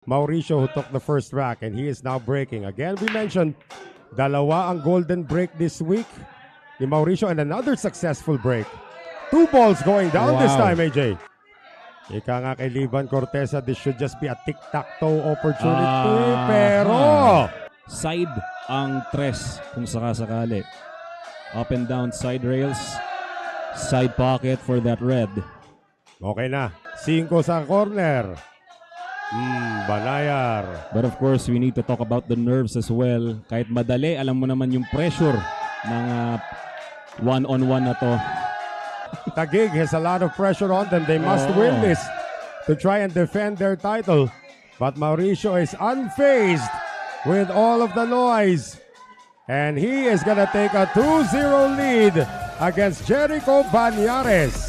Mauricio, who took the first rack, and he is now breaking. Again, we mentioned, dalawa ang golden break this week ni Mauricio and another successful break. 2 balls going down this time, AJ. Ika nga kay Liban Cortesa, this should just be a tic-tac-toe opportunity. Pero side ang tres kung sakasakali. Up and down side rails. Side pocket for that red. okay na. 5 sa corner. Banayar. But of course, we need to talk about the nerves as well. Kahit madali, alam mo naman yung pressure ng one-on-one na to. Taguig has a lot of pressure on them. They must win this to try and defend their title. But Mauricio is unfazed with all of the noise. And he is going to take a 2-0 lead against Jericho Banyares.